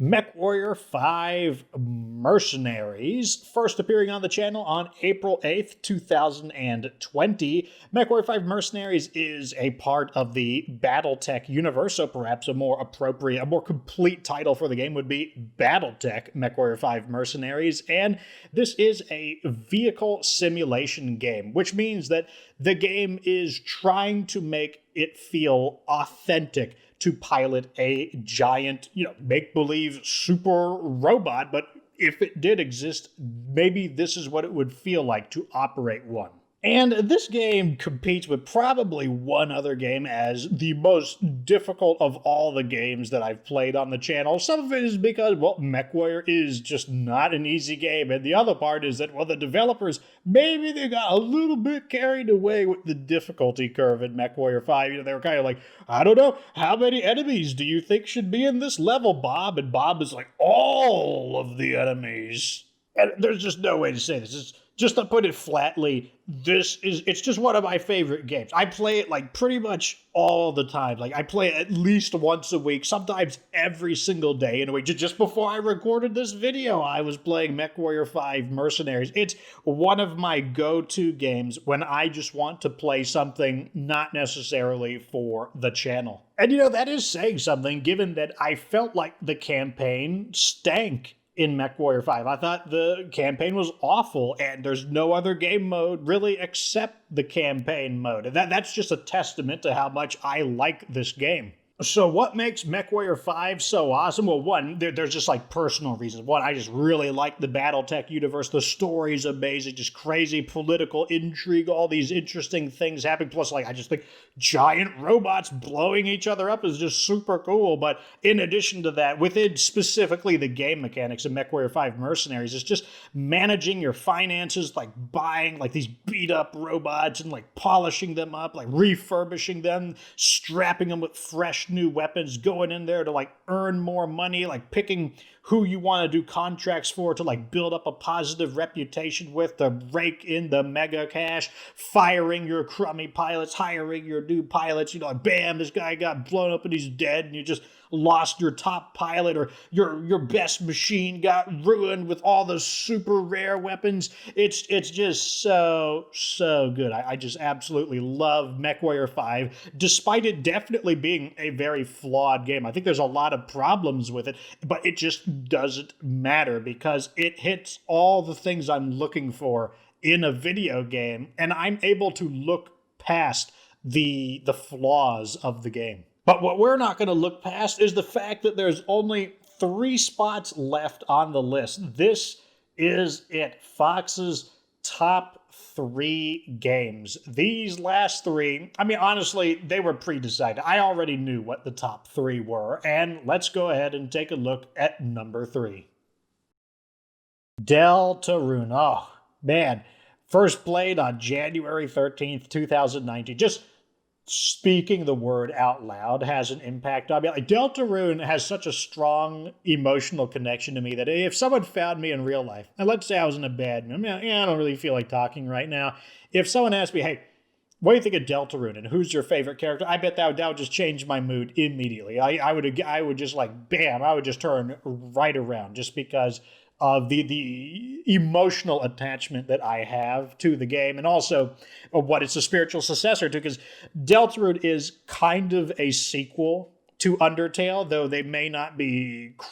Speaker 1: MechWarrior 5 Mercenaries, first appearing on the channel on April 8th, 2020. MechWarrior 5 Mercenaries is a part of the Battletech universe, so perhaps a more appropriate, a more complete title for the game would be Battletech MechWarrior 5 Mercenaries, and this is a vehicle simulation game, which means that the game is trying to make it feel authentic to pilot a giant, make-believe super robot, but if it did exist, maybe this is what it would feel like to operate one. And this game competes with probably one other game as the most difficult of all the games that I've played on the channel. Some of it is because, well, MechWarrior is just not an easy game. And the other part is that, well, the developers, maybe they got a little bit carried away with the difficulty curve in MechWarrior 5. You know, they were kind of like, I don't know, how many enemies do you think should be in this level, Bob? And Bob is like, all of the enemies. And there's just no way to say this. Just to put it flatly, it's just one of my favorite games. I play it like pretty much all the time. Like I play it at least once a week, sometimes every single day in a week. Just before I recorded this video, I was playing MechWarrior 5 Mercenaries. It's one of my go-to games when I just want to play something not necessarily for the channel. And you know, that is saying something given that I felt like the campaign stank in MechWarrior 5. I thought the campaign was awful, and there's no other game mode really except the campaign mode. And that's just a testament to how much I like this game. So what makes MechWarrior 5 so awesome? Well, one, there's just like personal reasons. One, I just really like the Battletech universe. The story's amazing, just crazy political intrigue, all these interesting things happening. Plus, like, I just think giant robots blowing each other up is just super cool. But in addition to that, within specifically the game mechanics of MechWarrior 5 Mercenaries, it's just managing your finances, like buying like these beat up robots and like polishing them up, like refurbishing them, strapping them with fresh new weapons, going in there to like earn more money, like picking who you want to do contracts for to like build up a positive reputation with, to rake in the mega cash, firing your crummy pilots, hiring your new pilots, you know, like bam, this guy got blown up and he's dead and you just lost your top pilot, or your best machine got ruined with all the super rare weapons. It's just so good. I just absolutely love MechWarrior 5, despite it definitely being a very flawed game. I think there's a lot of problems with it, but it just doesn't matter because it hits all the things I'm looking for in a video game, and I'm able to look past the flaws of the game. But what we're not going to look past is the fact that there's only 3 spots left on the list. This is it. Fox's top 3 games. These last 3, I mean, honestly, they were pre-decided. I already knew what the top 3 were, and let's go ahead and take a look at number 3. Deltarune. Oh, man. First played on January 13th, 2019. Just speaking the word out loud has an impact on me. Like, Deltarune has such a strong emotional connection to me that if someone found me in real life, and let's say I was in a bad mood, I don't really feel like talking right now. If someone asked me, hey, what do you think of Deltarune and who's your favorite character? I bet that would just change my mood immediately. I would just like, bam, I would just turn right around just because of the emotional attachment that I have to the game, and also what it's a spiritual successor to, because Deltarune is kind of a sequel to Undertale, though they may not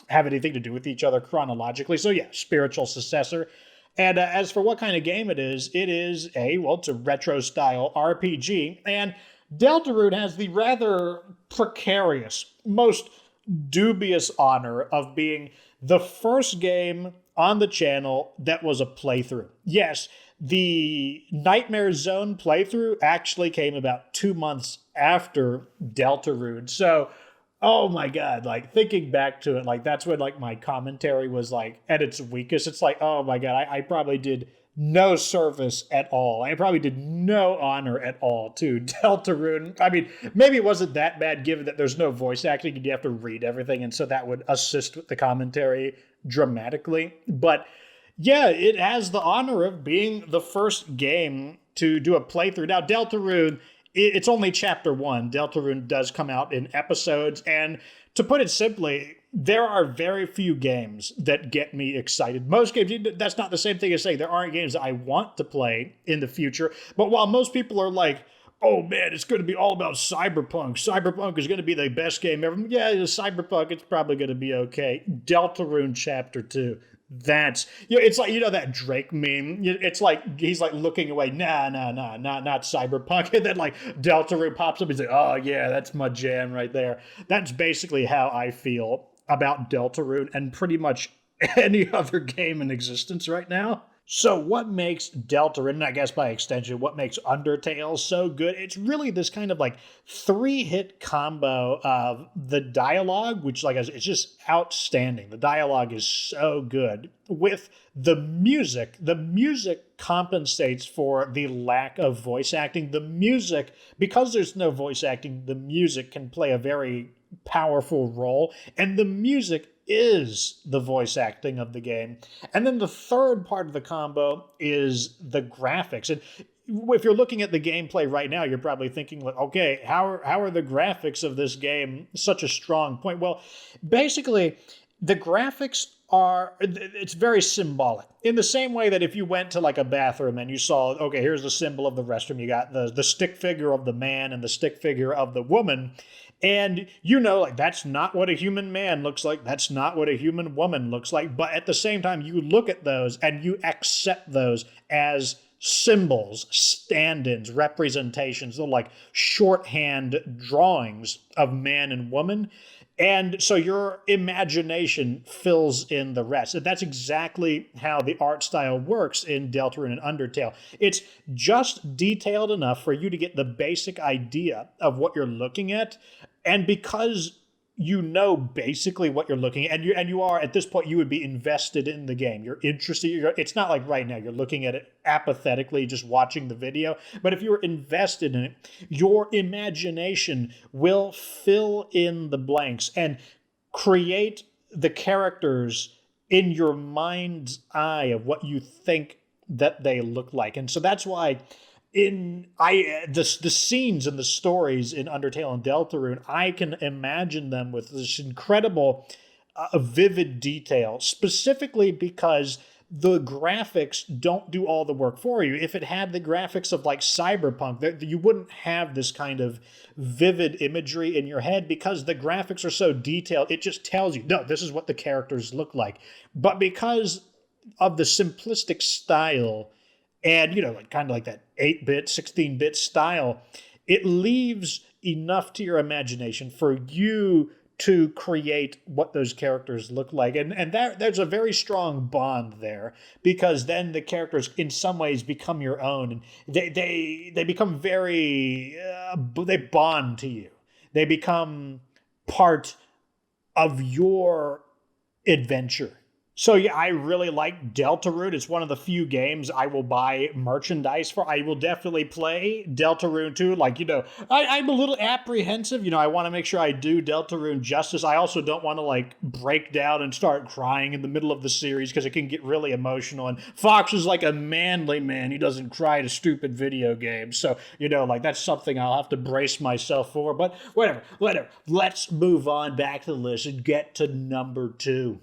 Speaker 1: have anything to do with each other chronologically. So yeah, spiritual successor. And as for what kind of game it is it's a retro-style RPG, and Deltarune has the rather precarious, most dubious honor of being the first game on the channel that was a playthrough. Yes, the Nightmare Zone playthrough actually came about 2 months after Deltarune. So, oh my God, like thinking back to it, like that's when like my commentary was like at its weakest. It's like, oh my God, I probably did no service at all. I probably did no honor at all to Deltarune. I mean, maybe it wasn't that bad given that there's no voice acting and you have to read everything, and so that would assist with the commentary dramatically. But yeah, it has the honor of being the first game to do a playthrough. Now, Deltarune, it's only chapter 1. Deltarune does come out in episodes, and to put it simply, there are very few games that get me excited. Most games, that's not the same thing as saying there aren't games that I want to play in the future. But while most people are like, oh man, it's going to be all about Cyberpunk. Cyberpunk is going to be the best game ever. Yeah, Cyberpunk, it's probably going to be okay. Deltarune Chapter 2. That's, it's like, that Drake meme. It's like, he's like looking away. Nah, not Cyberpunk. And then like Deltarune pops up. He's like, oh yeah, that's my jam right there. That's basically how I feel about Deltarune and pretty much any other game in existence right now. So, what makes Deltarune, and I guess by extension, what makes Undertale so good? It's really this kind of like three-hit combo of the dialogue, which, like I said, it's just outstanding. The dialogue is so good. With the music compensates for the lack of voice acting. The music, because there's no voice acting, the music can play a very powerful role, and the music is the voice acting of the game. And then the third part of the combo is the graphics. And if you're looking at the gameplay right now, you're probably thinking, like, okay, how are the graphics of this game such a strong point? Well, basically, the graphics it's very symbolic. In the same way that if you went to like a bathroom and you saw, okay, here's the symbol of the restroom, you got the stick figure of the man and the stick figure of the woman, and like that's not what a human man looks like, that's not what a human woman looks like, but at the same time you look at those and you accept those as symbols, stand-ins, representations, they're like shorthand drawings of man and woman. And so your imagination fills in the rest. And that's exactly how the art style works in Deltarune and Undertale. It's just detailed enough for you to get the basic idea of what you're looking at. And because you know basically what you're looking at, and you are, at this point, you would be invested in the game. You're interested. It's not like right now you're looking at it apathetically, just watching the video. But if you're invested in it, your imagination will fill in the blanks and create the characters in your mind's eye of what you think that they look like. And so that's why the scenes and the stories in Undertale and Deltarune, I can imagine them with this incredible vivid detail, specifically because the graphics don't do all the work for you. If it had the graphics of like Cyberpunk, you wouldn't have this kind of vivid imagery in your head because the graphics are so detailed. It just tells you, no, this is what the characters look like. But because of the simplistic style and, like kind of like that 8-bit, 16-bit style, it leaves enough to your imagination for you to create what those characters look like. And there's a very strong bond there, because then the characters in some ways become your own. And they become very, they bond to you. They become part of your adventure. So yeah, I really like Deltarune. It's one of the few games I will buy merchandise for. I will definitely play Deltarune too. Like, I'm a little apprehensive. I want to make sure I do Deltarune justice. I also don't want to like break down and start crying in the middle of the series because it can get really emotional. And Fox is like a manly man. He doesn't cry to stupid video games. So, like that's something I'll have to brace myself for. But whatever. Let's move on back to the list and get to number 2.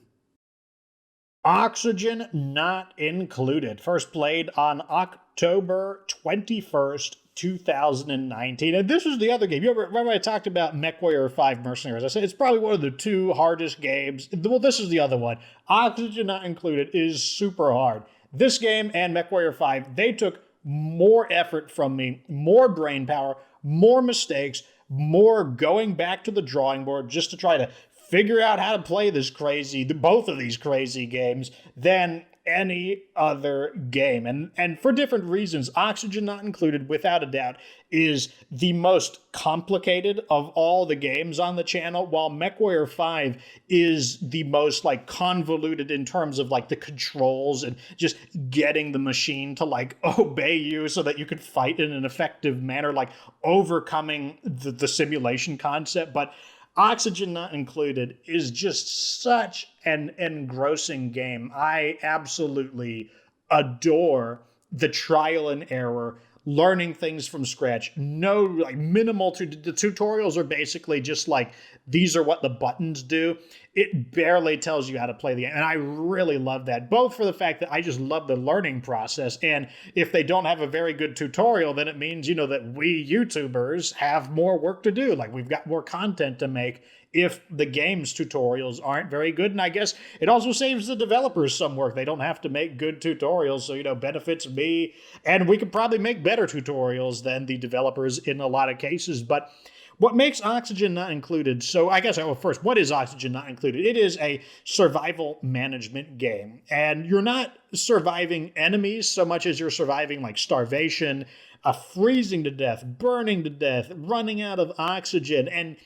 Speaker 1: Oxygen Not Included. First played on October 21st, 2019. And this was the other game. You remember I talked about MechWarrior 5 Mercenaries? I said it's probably one of the 2 hardest games. Well, this is the other one. Oxygen Not Included is super hard. This game and MechWarrior 5, they took more effort from me, more brain power, more mistakes, more going back to the drawing board just to try to figure out how to play both of these crazy games than any other game. And for different reasons, Oxygen Not Included, without a doubt, is the most complicated of all the games on the channel, while MechWarrior 5 is the most like convoluted in terms of like the controls and just getting the machine to like obey you so that you could fight in an effective manner, like overcoming the simulation concept. But Oxygen Not Included is just such an engrossing game. I absolutely adore the trial and error, learning things from scratch. No, like minimal, the tutorials are basically just like, these are what the buttons do. It barely tells you how to play the game. And I really love that, both for the fact that I just love the learning process. And if they don't have a very good tutorial, then it means, that we YouTubers have more work to do. Like we've got more content to make if the game's tutorials aren't very good. And I guess it also saves the developers some work. They don't have to make good tutorials. So, benefits me. And we could probably make better tutorials than the developers in a lot of cases. But What makes Oxygen Not Included, so I guess, first, what is Oxygen Not Included? It is a survival management game, and you're not surviving enemies so much as you're surviving like starvation, freezing to death, burning to death, running out of oxygen, and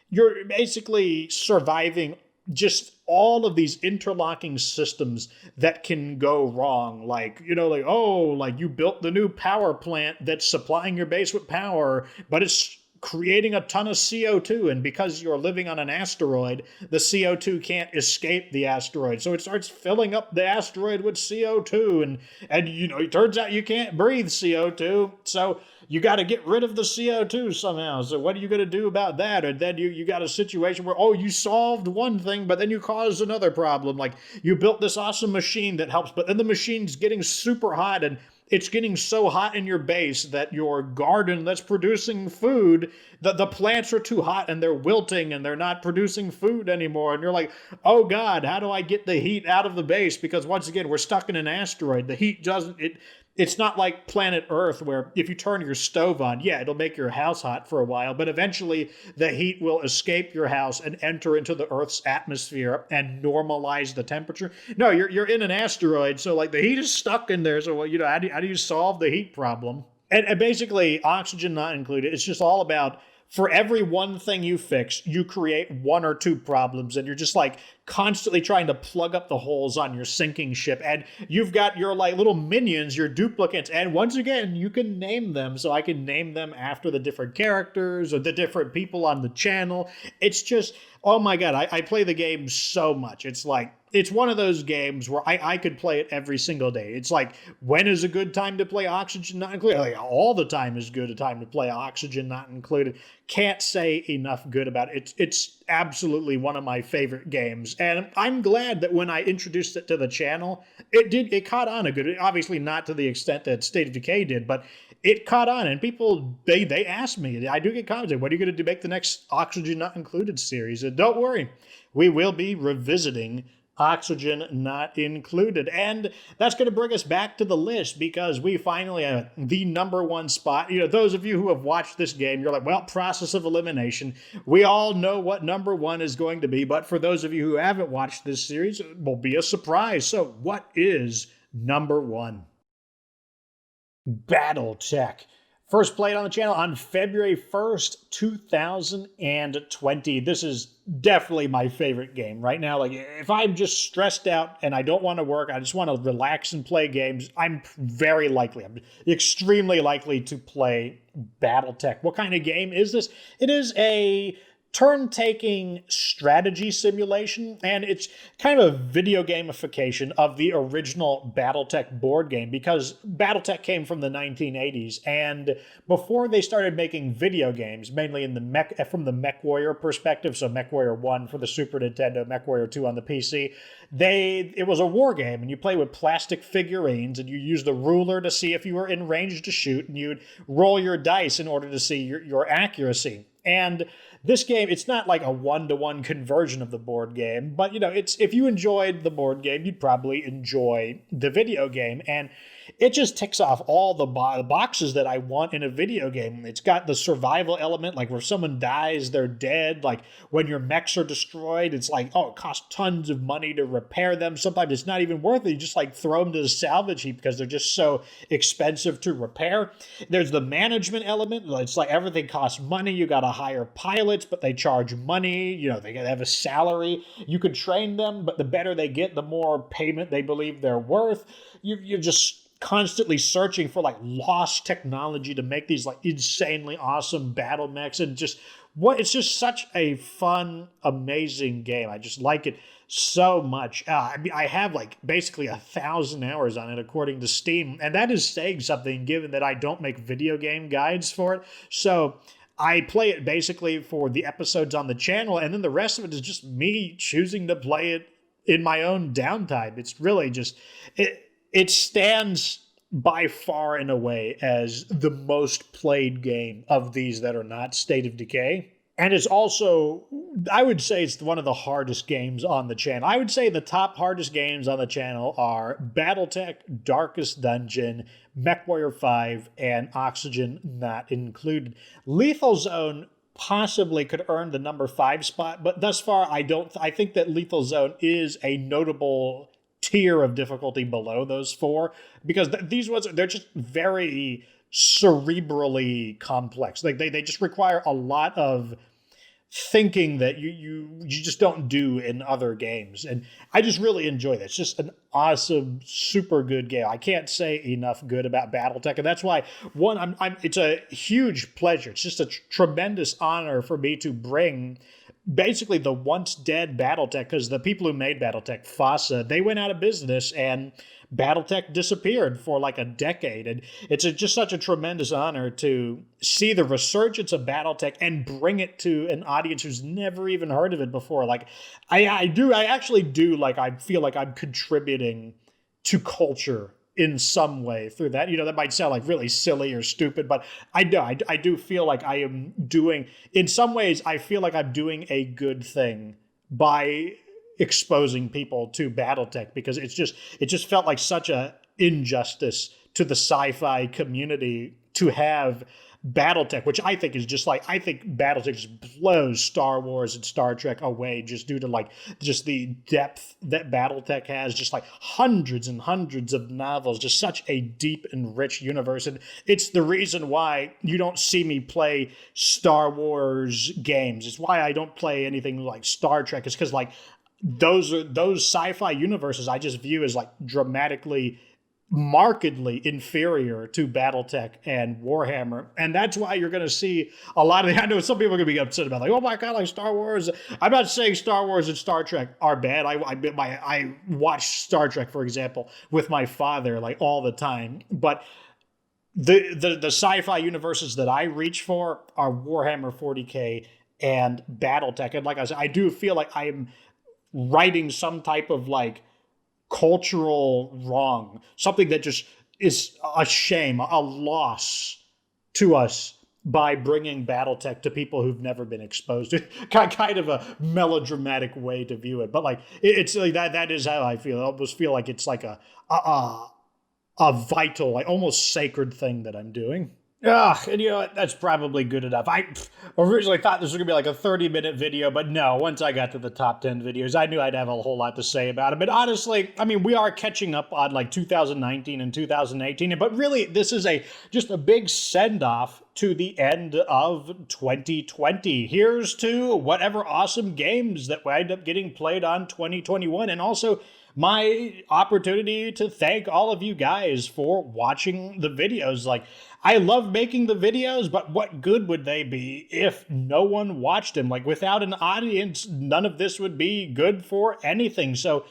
Speaker 1: you're basically surviving just all of these interlocking systems that can go wrong. Like, like you built the new power plant that's supplying your base with power, but it's creating a ton of CO2, and because you're living on an asteroid, the CO2 can't escape the asteroid, so it starts filling up the asteroid with CO2, and it turns out you can't breathe CO2, so you got to get rid of the CO2 somehow. So what are you going to do about that? And then you got a situation where, you solved one thing, but then you caused another problem. Like, you built this awesome machine that helps, but then the machine's getting super hot, and it's getting so hot in your base that your garden that's producing food, the plants are too hot and they're wilting and they're not producing food anymore. And you're like, oh God, how do I get the heat out of the base? Because once again, we're stuck in an asteroid. The heat it's not like planet Earth where if you turn your stove on, it'll make your house hot for a while, but eventually the heat will escape your house and enter into the Earth's atmosphere and normalize the temperature. No, you're in an asteroid, so like the heat is stuck in there. So how do you solve the heat problem? And basically, Oxygen Not Included, it's just all about, for every one thing you fix, you create one or two problems, and you're just like constantly trying to plug up the holes on your sinking ship. And you've got your like little minions, your duplicates, and once again, you can name them. So I can name them after the different characters or the different people on the channel. It's just, oh my God, I play the game so much. It's like, it's one of those games where I could play it every single day. It's like, when is a good time to play Oxygen Not Included? Like, all the time is good a time to play Oxygen Not Included. Can't say enough good about it. It's absolutely one of my favorite games. And I'm glad that when I introduced it to the channel, it caught on a good, obviously not to the extent that State of Decay did, but it caught on, and people, they asked me, I do get comments, what are you going to do, make the next Oxygen Not Included series? And don't worry, we will be revisiting Oxygen Not Included. And that's going to bring us back to the list, because we finally have the number one spot. Those of you who have watched this game, you're like, well, process of elimination. We all know what number one is going to be, but for those of you who haven't watched this series, it will be a surprise. So what is number one? Battletech. First played on the channel on February 1st, 2020. This is definitely my favorite game right now. Like, if I'm just stressed out and I don't want to work, I just want to relax and play games, I'm extremely likely to play Battletech. What kind of game is this? It is a turn-taking strategy simulation, and it's kind of a video gamification of the original Battletech board game, because Battletech came from the 1980s, and before they started making video games, mainly in from the MechWarrior perspective, so MechWarrior 1 for the Super Nintendo, MechWarrior 2 on the PC, it was a war game, and you play with plastic figurines, and you use the ruler to see if you were in range to shoot, and you'd roll your dice in order to see your accuracy. And this game, it's not like a one-to-one conversion of the board game, but if you enjoyed the board game, you'd probably enjoy the video game. And it just ticks off all the boxes that I want in a video game. It's got the survival element, like where someone dies, they're dead. Like when your mechs are destroyed, it's like, it costs tons of money to repair them. Sometimes it's not even worth it. You just like throw them to the salvage heap because they're just so expensive to repair. There's the management element. It's like everything costs money. You got to hire pilots, but they charge money. They have a salary. You can train them, but the better they get, the more payment they believe they're worth. You're just constantly searching for like lost technology to make these like insanely awesome battle mechs, and it's just such a fun, amazing game. I just like it so much. I have like basically 1,000 hours on it according to Steam, and that is saying something given that I don't make video game guides for it. So I play it basically for the episodes on the channel, and then the rest of it is just me choosing to play it in my own downtime. It's really just, it stands by far and away as the most played game of these that are not State of Decay. And it's also, I would say it's one of the hardest games on the channel. I would say the top hardest games on the channel are Battletech, Darkest Dungeon, MechWarrior 5, and Oxygen Not Included. Lethal Zone possibly could earn the number 5 spot, but thus far I think that Lethal Zone is a notable tier of difficulty below those 4, because these ones, they're just very cerebrally complex. Like they just require a lot of thinking that you just don't do in other games. And I just really enjoy this. It's just an awesome, super good game. I can't say enough good about Battletech. And that's why, one, it's a huge pleasure. It's just a tremendous honor for me to bring basically the once dead Battletech, because the people who made Battletech, FASA, they went out of business and Battletech disappeared for like a decade. And it's just such a tremendous honor to see the resurgence of Battletech and bring it to an audience who's never even heard of it before. Like I actually do, like, I feel like I'm contributing to culture in some way through that. That might sound like really silly or stupid, but I do feel like I am doing, in some ways, I feel like I'm doing a good thing by exposing people to Battletech, because it just felt like such a injustice to the sci-fi community to have Battletech, which I think is just like, I think Battletech just blows Star Wars and Star Trek away, just due to like just the depth that Battletech has, just like hundreds and hundreds of novels, just such a deep and rich universe. And it's the reason why you don't see me play Star Wars games. It's why I don't play anything like Star Trek. It's because like those sci-fi universes I just view as like dramatically, markedly inferior to Battletech and Warhammer. And that's why you're going to see a lot of I know some people are going to be upset about, like, oh my God, like Star Wars. I'm not saying Star Wars and Star Trek are bad. I watch Star Trek, for example, with my father like all the time. But the sci-fi universes that I reach for are Warhammer 40K and Battletech. And like I said, I do feel like I am writing some type of like cultural wrong, something that just is a shame, a loss to us by bringing Battletech to people who've never been exposed to it. Kind of a melodramatic way to view it, but like it's like that is how I feel. I almost feel like it's like a vital, like almost sacred thing that I'm doing. And you know what? That's probably good enough. I originally thought this was going to be like a 30-minute video, but no, once I got to the top 10 videos, I knew I'd have a whole lot to say about it. But honestly, I mean, we are catching up on like 2019 and 2018, but really this is just a big send-off to the end of 2020. Here's to whatever awesome games that wind up getting played on 2021, and also my opportunity to thank all of you guys for watching the videos. Like, I love making the videos, but what good would they be if no one watched them? Like, without an audience, none of this would be good for anything. So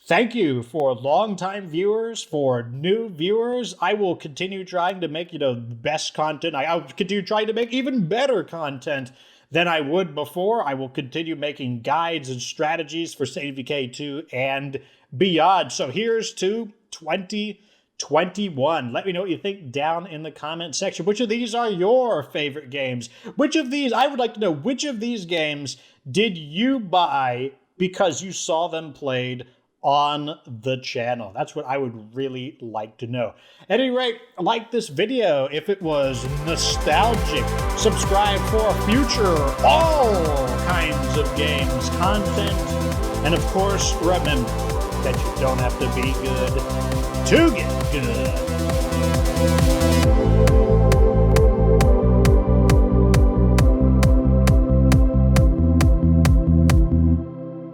Speaker 1: thank you for longtime viewers, for new viewers. I will continue trying to make, the best content. I'll continue trying to make even better content than I would before. I will continue making guides and strategies for State of Decay 2 and beyond. So here's to 2021. Let me know what you think down in the comment section. Which of these are your favorite games? I would like to know, which of these games did you buy because you saw them played on the channel? That's what I would really like to know. At any rate, like this video if it was nostalgic. Subscribe for future all kinds of games content. And of course, remember that you don't have to be good to get good.